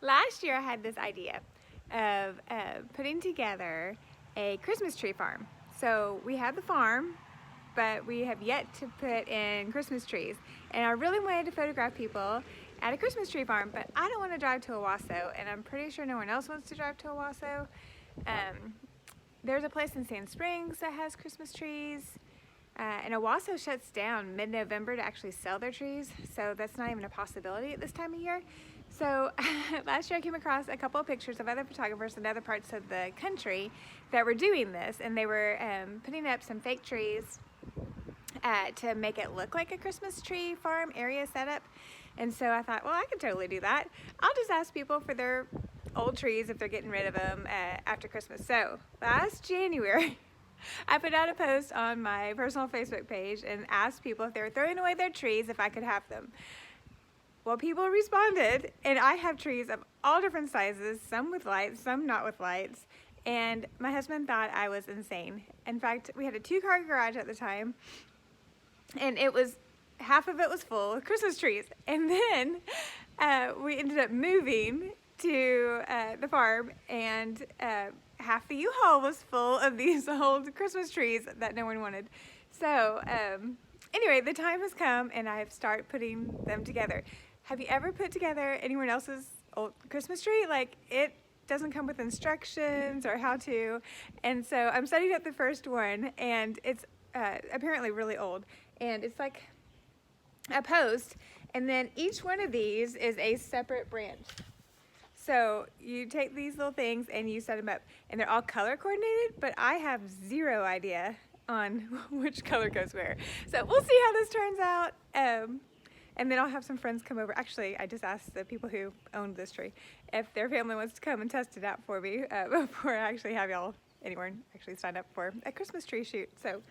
Last year I had this idea of putting together a Christmas tree farm. So we have the farm, but we have yet to put in Christmas trees. And I really wanted to photograph people at a Christmas tree farm, but I don't want to drive to Owasso, and I'm pretty sure no one else wants to drive to Owasso. There's a place in Sand Springs that has Christmas trees. And Owasso shuts down mid-November to actually sell their trees, so that's not even a possibility at this time of year. So last year I came across a couple of pictures of other photographers in other parts of the country that were doing this, and they were putting up some fake trees to make it look like a Christmas tree farm area setup. And so I thought, well, I could totally do that. I'll just ask people for their old trees if they're getting rid of them after Christmas. So last January, I put out a post on my personal Facebook page and asked people if they were throwing away their trees, if I could have them. Well, people responded, and I have trees of all different sizes, some with lights, some not with lights, and my husband thought I was insane. In fact, we had a 2-car garage at the time, and half of it was full of Christmas trees. And then we ended up moving to the farm, and half the Uhaul was full of these old Christmas trees that no one wanted. So anyway, the time has come, and I've started putting them together. Have you ever put together anyone else's old Christmas tree? Like, it doesn't come with instructions or how to. And so I'm setting up the first one, and it's apparently really old. And it's like a post, and then each one of these is a separate branch. So you take these little things and you set them up, and they're all color coordinated, but I have zero idea on which color goes where. So we'll see how this turns out. And then I'll have some friends come over. Actually, I just asked the people who owned this tree if their family wants to come and test it out for me before I actually have y'all anywhere actually sign up for a Christmas tree shoot. So,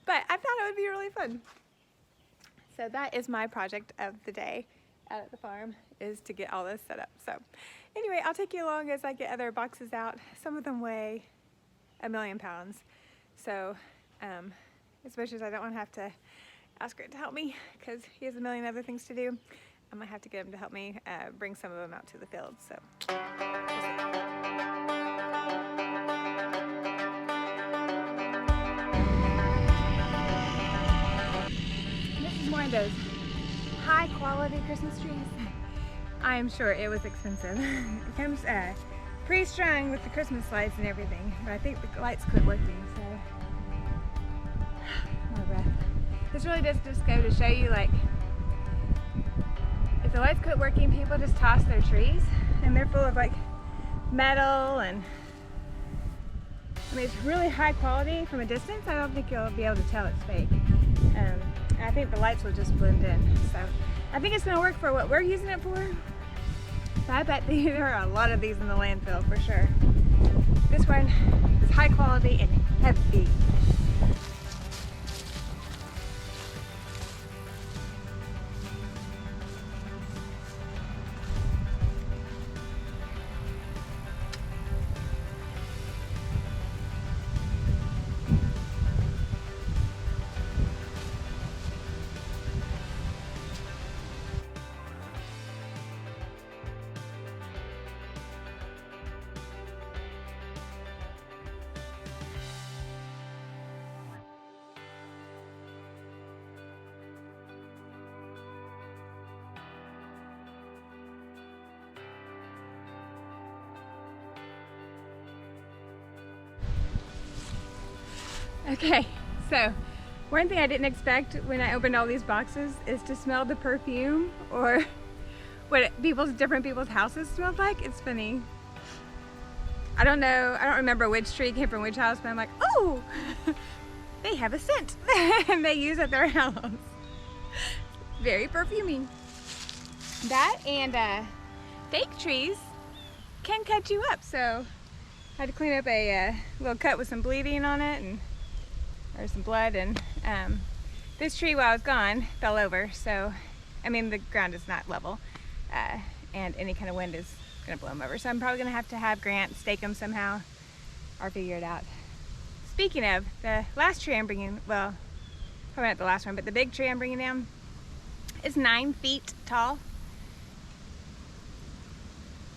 but I thought it would be really fun. So that is my project of the day out at the farm, is to get all this set up. So anyway, I'll take you along as I get other boxes out. Some of them weigh 1,000,000 pounds. So as much as I don't want to have to ask Grant to help me because he has a million other things to do, I might have to get him to help me bring some of them out to the field. So this is one of those high quality Christmas trees. I am sure it was expensive. It comes pre-strung with the Christmas lights and everything, but I think the lights quit working, so my breath. This really does just go to show you, like, if the lights quit working, people just toss their trees, and they're full of like metal, and I mean, it's really high quality from a distance. I don't think you'll be able to tell it's fake. I think the lights will just blend in. So I think it's gonna work for what we're using it for. But I bet there are a lot of these in the landfill for sure. This one is high quality and heavy. Okay, so one thing I didn't expect when I opened all these boxes is to smell the perfume or what different people's houses smelled like. It's funny. I don't know, I don't remember which tree came from which house, but I'm like, oh, they have a scent and they use at their house. Very perfuming. That and fake trees can cut you up, so I had to clean up a little cut with some bleeding on it, or some blood, and this tree while I was gone fell over, so I mean the ground is not level and any kind of wind is gonna blow them over, so I'm probably gonna have to have Grant stake them somehow or figure it out. Speaking of, the last tree I'm bringing, well, probably not the last one, but the big tree I'm bringing down is 9 feet tall,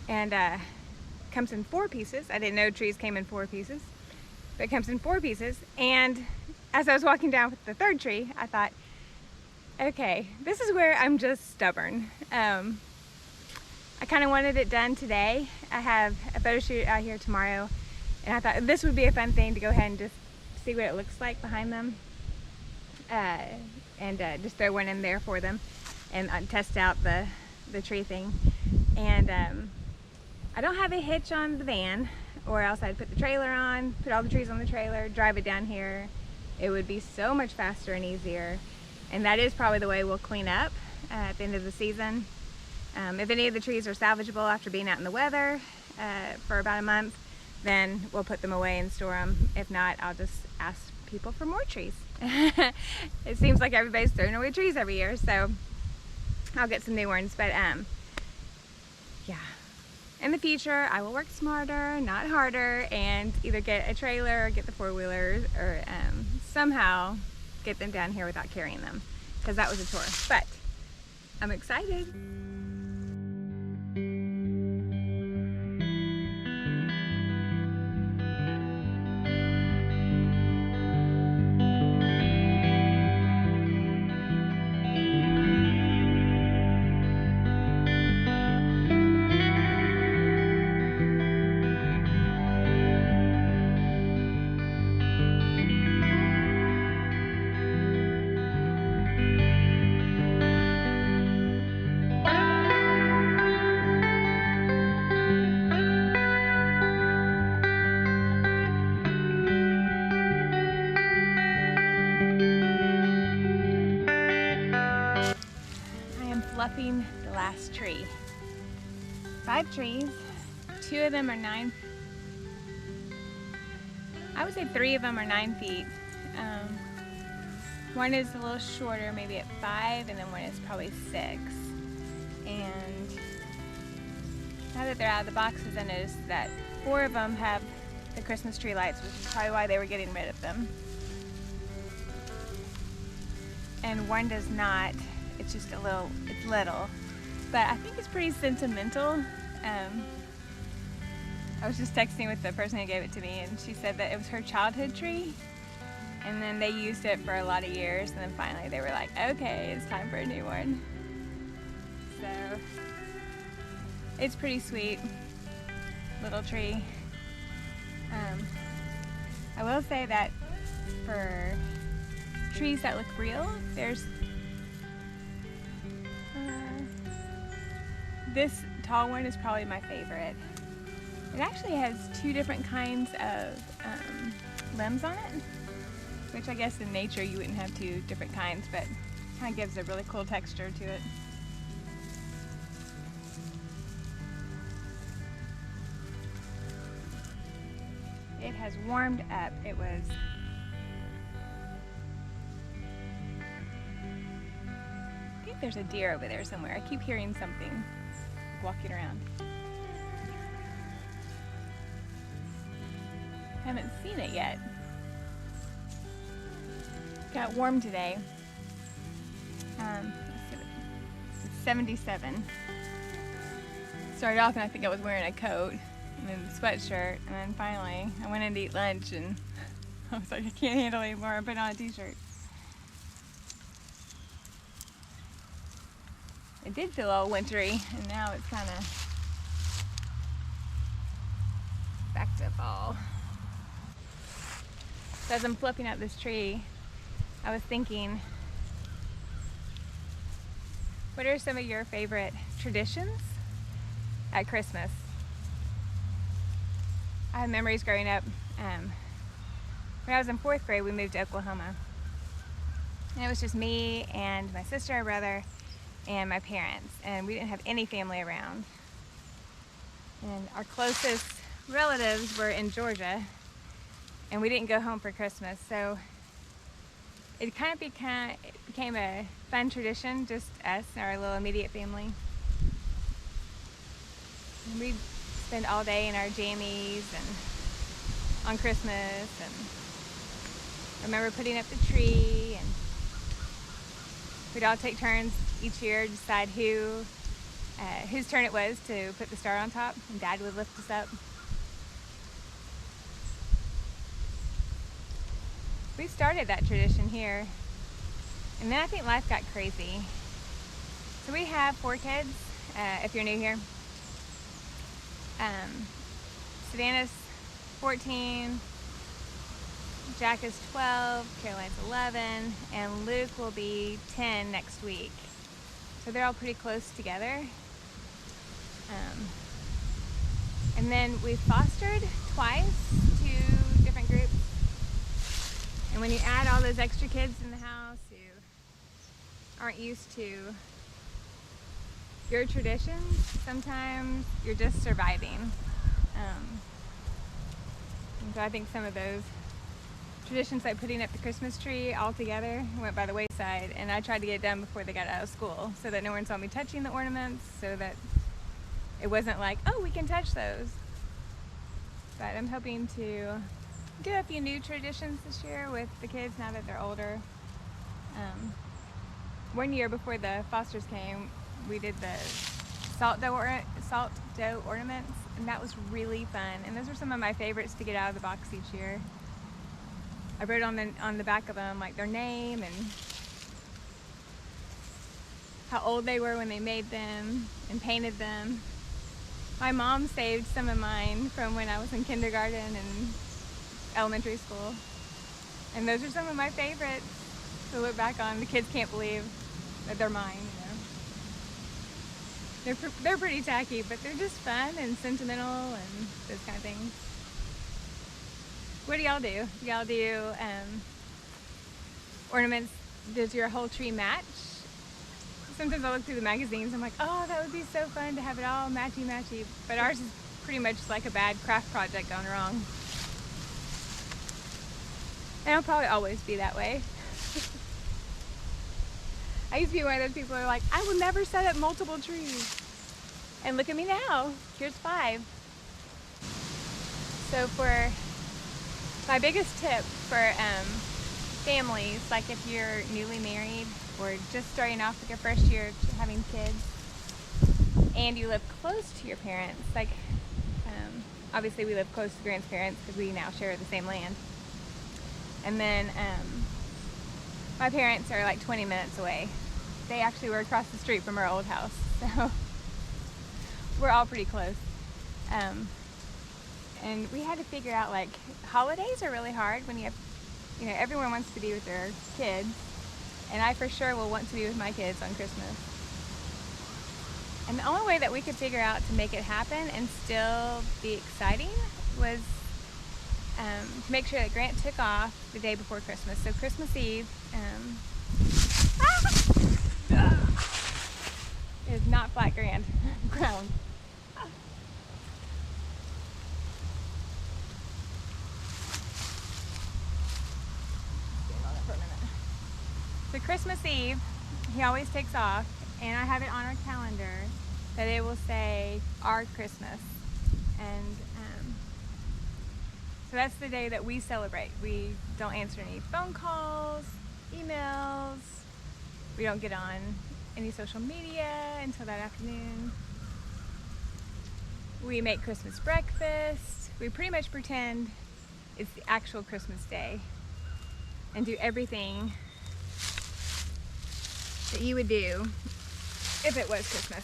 and comes in 4 pieces. I didn't know trees came in 4 pieces, but it comes in 4 pieces. And as I was walking down with the 3rd tree, I thought, okay, this is where I'm just stubborn. I kind of wanted it done today. I have a photo shoot out here tomorrow, and I thought this would be a fun thing to go ahead and just see what it looks like behind them, and just throw one in there for them and test out the tree thing. And I don't have a hitch on the van, or else I'd put the trailer on, put all the trees on the trailer, drive it down here. It would be so much faster and easier. And that is probably the way we'll clean up at the end of the season. If any of the trees are salvageable after being out in the weather for about a month, then we'll put them away and store them. If not, I'll just ask people for more trees. It seems like everybody's throwing away trees every year, so I'll get some new ones. But yeah, in the future I will work smarter, not harder, and either get a trailer or get the 4-wheelers, or somehow get them down here without carrying them, because that was a chore. But I'm excited. Fluffing the last tree. 5 trees, 2 of them are 9. I would say 3 of them are 9 feet. One is a little shorter, maybe at 5, and then one is probably 6. And now that they're out of the boxes, I noticed that 4 of them have the Christmas tree lights, which is probably why they were getting rid of them. And one does not. It's just it's little, but I think it's pretty sentimental. I was just texting with the person who gave it to me, and she said that it was her childhood tree, and then they used it for a lot of years, and then finally they were like, okay, it's time for a new one. So it's pretty sweet little tree. I will say that for trees that look real, there's this tall one is probably my favorite. It actually has 2 different kinds of limbs on it, which I guess in nature you wouldn't have 2 different kinds, but kind of gives a really cool texture to it. It has warmed up. It was I think there's a deer over there somewhere. I keep hearing something walking around. Haven't seen it yet. Got warm today. It's 77. Started off and I think I was wearing a coat and then a sweatshirt, and then finally I went in to eat lunch and I was like, I can't handle it anymore. I put on a t-shirt. It did feel all wintry, and now it's kind of back to fall. So as I'm flipping up this tree, I was thinking, what are some of your favorite traditions at Christmas? I have memories growing up. When I was in 4th grade, we moved to Oklahoma. And it was just me and my sister and brother and my parents, and we didn't have any family around. And our closest relatives were in Georgia, and we didn't go home for Christmas, so it kind of became a fun tradition, just us and our little immediate family. And we'd spend all day in our jammies and on Christmas, and I remember putting up the tree, and we'd all take turns each year to decide who whose turn it was to put the star on top, and Dad would lift us up. We started that tradition here, and then I think life got crazy. So we have 4 kids, if you're new here. Savannah's 14, Jack is 12, Caroline's 11, and Luke will be 10 next week. So they're all pretty close together. And then we fostered twice, 2 different groups. And when you add all those extra kids in the house who aren't used to your traditions, sometimes you're just surviving. And so I think some of those traditions, like putting up the Christmas tree all together, went by the wayside, and I tried to get it done before they got out of school so that no one saw me touching the ornaments, so that it wasn't like, oh, we can touch those. But I'm hoping to do a few new traditions this year with the kids now that they're older. One year before the Fosters came, we did the salt dough ornaments, and that was really fun. And those are some of my favorites to get out of the box each year. I wrote on the back of them like their name and how old they were when they made them and painted them. My mom saved some of mine from when I was in kindergarten and elementary school. And those are some of my favorites to look back on. The kids can't believe that they're mine, you know. They're pretty tacky, but they're just fun and sentimental and those kind of things. What do y'all do? Do y'all do ornaments? Does your whole tree match? Sometimes I look through the magazines, I'm like, oh, that would be so fun to have it all matchy-matchy. But ours is pretty much like a bad craft project gone wrong. And it'll probably always be that way. I used to be one of those people who are like, I will never set up multiple trees. And look at me now, here's 5. So for my biggest tip for families, like if you're newly married or just starting off with your first year of having kids, and you live close to your parents, like obviously we live close to grandparents because we now share the same land. And then my parents are like 20 minutes away. They actually were across the street from our old house, so we're all pretty close. And we had to figure out, like, holidays are really hard when you have, you know, everyone wants to be with their kids, and I for sure will want to be with my kids on Christmas. And the only way that we could figure out to make it happen and still be exciting was to make sure that Grant took off the day before Christmas. So Christmas Eve is not flat ground. So Christmas Eve, he always takes off, and I have it on our calendar that it will say our Christmas. And so that's the day that we celebrate. We don't answer any phone calls, emails. We don't get on any social media until that afternoon. We make Christmas breakfast. We pretty much pretend it's the actual Christmas day and do everything that you would do if it was Christmas.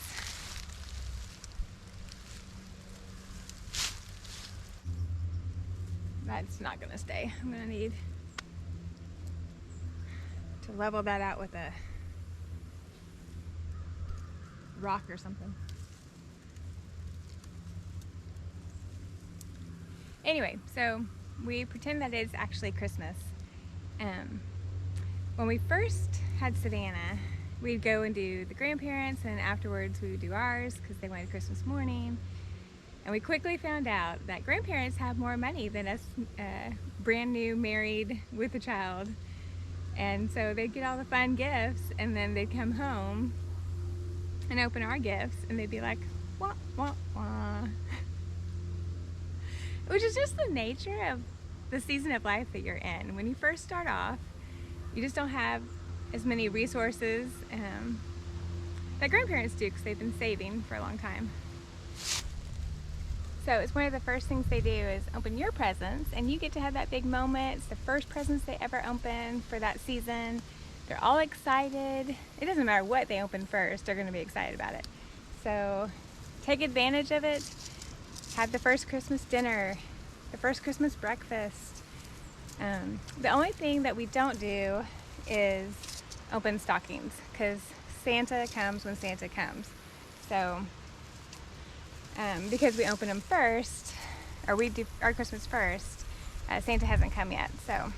That's not gonna stay. I'm gonna need to level that out with a rock or something. Anyway, so we pretend that it's actually Christmas. When we first had Savannah, we'd go and do the grandparents, and afterwards we would do ours because they wanted Christmas morning. And we quickly found out that grandparents have more money than us brand new married with a child. And so they'd get all the fun gifts, and then they'd come home and open our gifts, and they'd be like, wah, wah, wah. Which is just the nature of the season of life that you're in. When you first start off, you just don't have as many resources that grandparents do because they've been saving for a long time. So it's one of the first things they do is open your presents, and you get to have that big moment. It's the first presents they ever open for that season. They're all excited. It doesn't matter what they open first, they're going to be excited about it. So take advantage of it. Have the first Christmas dinner, the first Christmas breakfast. The only thing that we don't do is open stockings, because Santa comes when Santa comes. So because we open them first, or we do our Christmas first, Santa hasn't come yet. So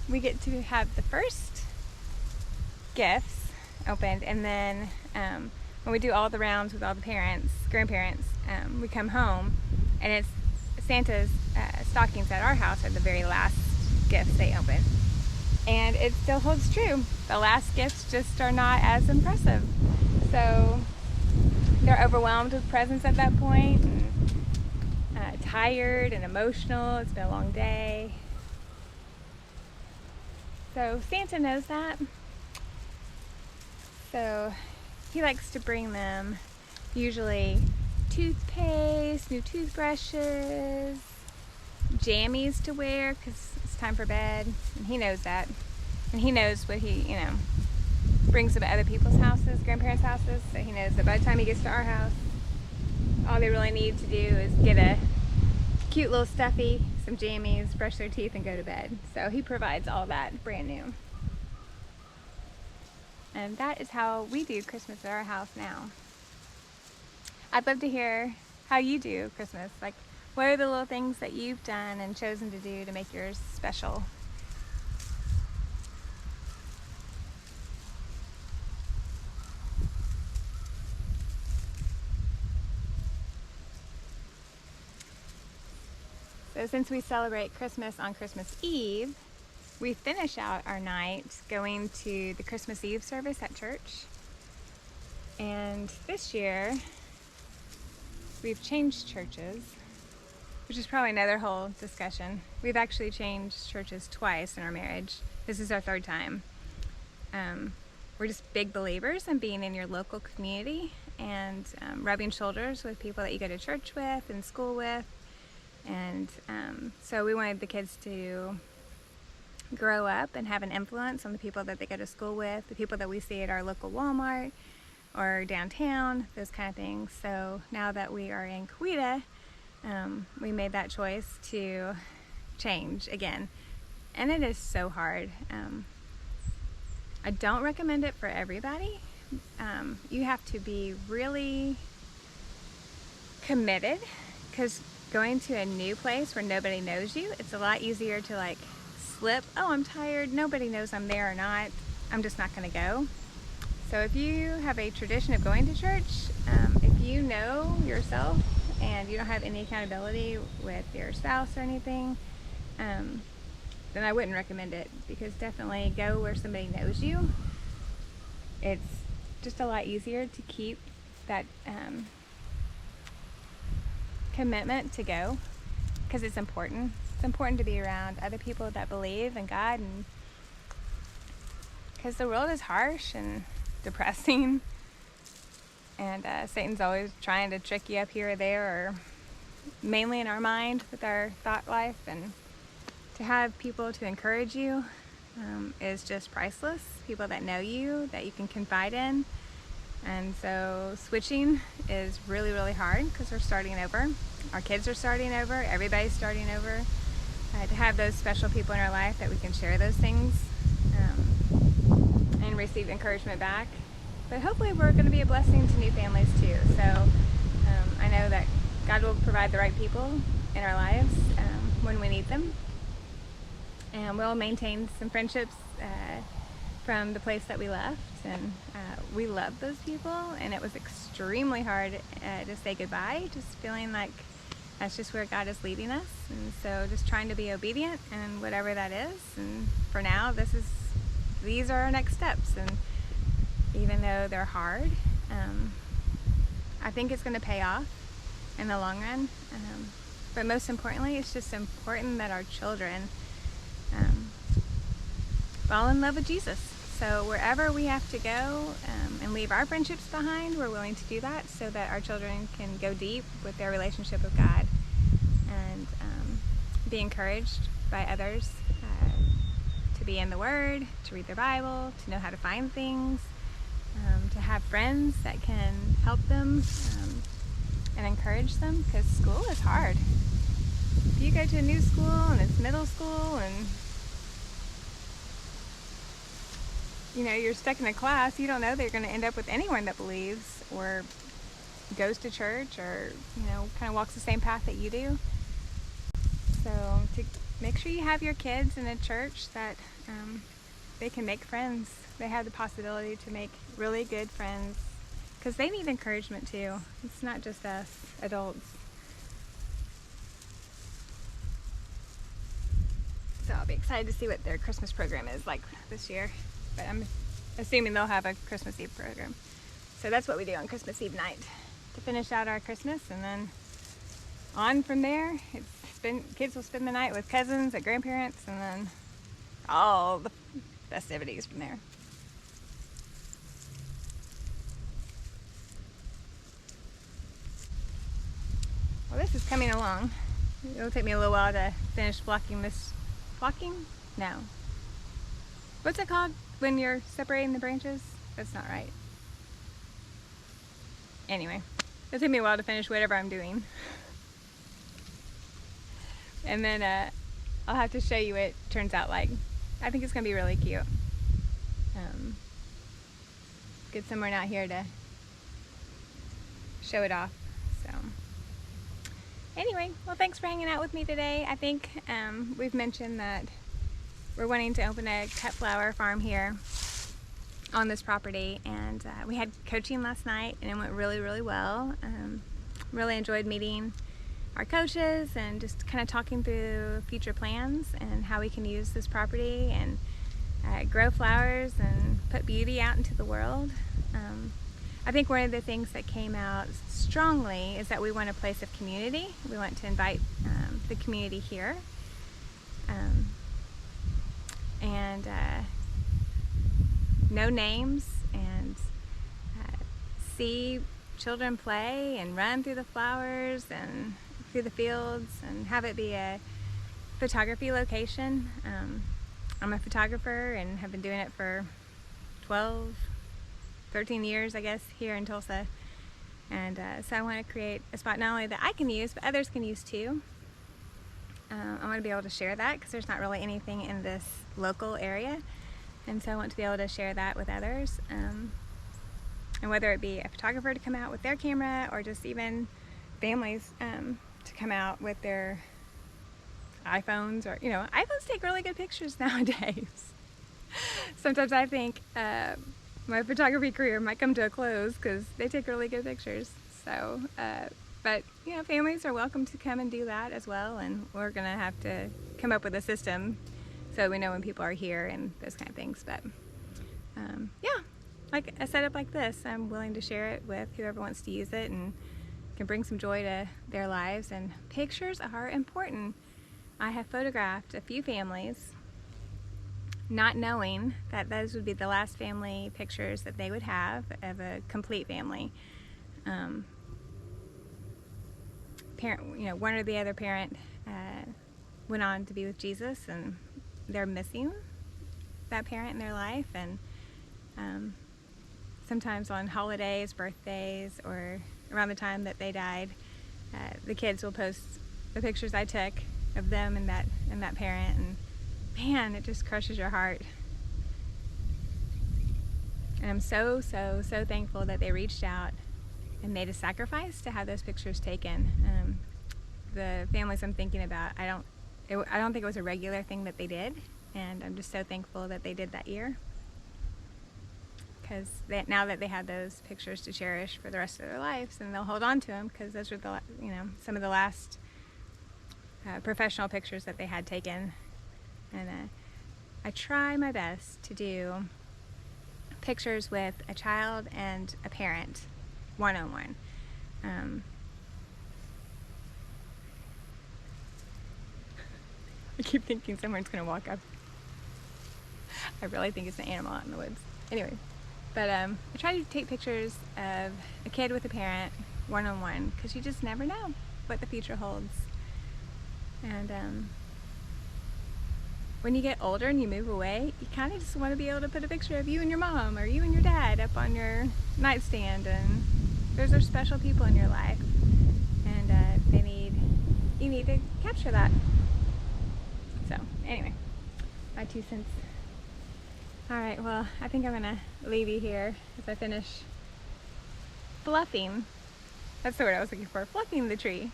we get to have the first gifts opened, and then when we do all the rounds with all the parents, grandparents, we come home, and it's Santa's stockings at our house are the very last gifts they open. And it still holds true. The last gifts just are not as impressive. So they're overwhelmed with presents at that point, and tired and emotional. It's been a long day. So Santa knows that. So he likes to bring them usually toothpaste, new toothbrushes, jammies to wear because it's time for bed, and he knows that. And he knows what he, brings them to other people's houses, grandparents' houses, so he knows that by the time he gets to our house, all they really need to do is get a cute little stuffy, some jammies, brush their teeth, and go to bed. So he provides all that brand new. And that is how we do Christmas at our house now. I'd love to hear how you do Christmas. Like, what are the little things that you've done and chosen to do to make yours special? So since we celebrate Christmas on Christmas Eve, we finish out our night going to the Christmas Eve service at church. And this year, we've changed churches, which is probably another whole discussion. We've actually changed churches twice in our marriage. This is our third time. We're just big believers in being in your local community and rubbing shoulders with people that you go to church with and school with. And so we wanted the kids to grow up and have an influence on the people that they go to school with, the people that we see at our local Walmart or downtown, those kind of things. So now that we are in Coweta, we made that choice to change again. And it is so hard. I don't recommend it for everybody. You have to be really committed, because going to a new place where nobody knows you, it's a lot easier to slip. Oh, I'm tired. Nobody knows I'm there or not. I'm just not going to go. So if you have a tradition of going to church, if you know yourself and you don't have any accountability with your spouse or anything, then I wouldn't recommend it, because definitely go where somebody knows you. It's just a lot easier to keep that commitment to go, because it's important. It's important to be around other people that believe in God, and because the world is harsh and depressing, and Satan's always trying to trick you up here or there, or mainly in our mind with our thought life. And to have people to encourage you is just priceless. People that know you, that you can confide in. And so switching is really, really hard, because we're starting over. Our kids are starting over. Everybody's starting over. To have those special people in our life that we can share those things and receive encouragement back. But hopefully we're going to be a blessing to new families too. So I know that God will provide the right people in our lives when we need them. And we'll maintain some friendships from the place that we left. And we love those people, and it was extremely hard to say goodbye, just feeling like that's just where God is leading us. And so just trying to be obedient and whatever that is. And for now, these are our next steps. And even though they're hard, I think it's going to pay off in the long run. But most importantly, it's just important that our children fall in love with Jesus. so wherever we have to go and leave our friendships behind, we're willing to do that so that our children can go deep with their relationship with God and be encouraged by others to be in the Word, to read their Bible, to know how to find things, to have friends that can help them and encourage them, because school is hard. If you go to a new school and it's middle school and you're stuck in a class, you don't know that you're going to end up with anyone that believes or goes to church or kind of walks the same path that you do. So to make sure you have your kids in a church that they can make friends. They have the possibility to make really good friends, because they need encouragement too. It's not just us adults. So I'll be excited to see what their Christmas program is like this year. But I'm assuming they'll have a Christmas Eve program. So that's what we do on Christmas Eve night to finish out our Christmas, and then on from there, kids will spend the night with cousins and grandparents, and then all the festivities from there. Well, this is coming along. It'll take me a little while to finish flocking this. Flocking? No. What's it called when you're separating the branches? That's not right. Anyway, it'll take me a while to finish whatever I'm doing. And then I'll have to show you what it turns out like. I think it's going to be really cute. Get someone out here to show it off. So anyway, well, thanks for hanging out with me today. I think we've mentioned that we're wanting to open a cut flower farm here on this property, and we had coaching last night and it went really, really well. Really enjoyed meeting our coaches and just kind of talking through future plans and how we can use this property and grow flowers and put beauty out into the world. I think one of the things that came out strongly is that we want a place of community. We want to invite the community here and know names and see children play and run through the flowers and through the fields, and have it be a photography location. I'm a photographer and have been doing it for 13 years, I guess, here in Tulsa. And so I want to create a spot not only that I can use, but others can use too. I want to be able to share that because there's not really anything in this local area. And so I want to be able to share that with others. And whether it be a photographer to come out with their camera, or just even families to come out with their iPhones, or iPhones take really good pictures nowadays. Sometimes I think my photography career might come to a close because they take really good pictures. So but families are welcome to come and do that as well, and we're gonna have to come up with a system so we know when people are here and those kind of things. But yeah, like a setup like this, I'm willing to share it with whoever wants to use it and can bring some joy to their lives. And pictures are important. I have photographed a few families not knowing that those would be the last family pictures that they would have of a complete family. One or the other parent went on to be with Jesus, and they're missing that parent in their life. And sometimes on holidays, birthdays, or around the time that they died, the kids will post the pictures I took of them and that parent, and man, it just crushes your heart. And I'm so thankful that they reached out and made a sacrifice to have those pictures taken. The families I'm thinking about, I don't think it was a regular thing that they did, and I'm just so thankful that they did that year, because now that they have those pictures to cherish for the rest of their lives, and they'll hold on to them because those were some of the last professional pictures that they had taken. And I try my best to do pictures with a child and a parent, one-on-one. I keep thinking someone's gonna walk up. I really think it's an animal out in the woods. Anyway, but I try to take pictures of a kid with a parent one-on-one, because you just never know what the future holds. And when you get older and you move away, you kind of just want to be able to put a picture of you and your mom or you and your dad up on your nightstand, and those are special people in your life, and you need to capture that. So anyway, my 2 cents. Alright, well, I think I'm gonna leave you here as I finish fluffing. That's the word I was looking for, fluffing the tree.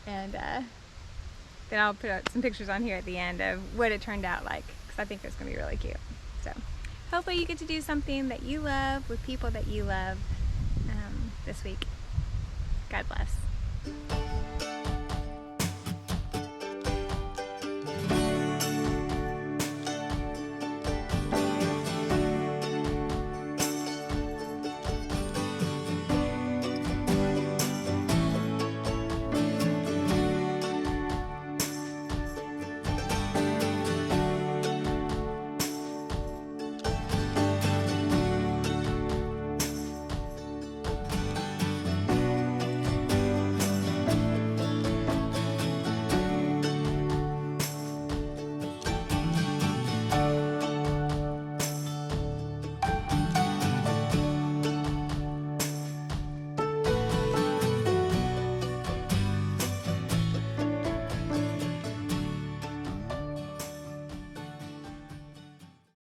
And then I'll put out some pictures on here at the end of what it turned out like, because I think it's gonna be really cute. So hopefully you get to do something that you love with people that you love this week. God bless.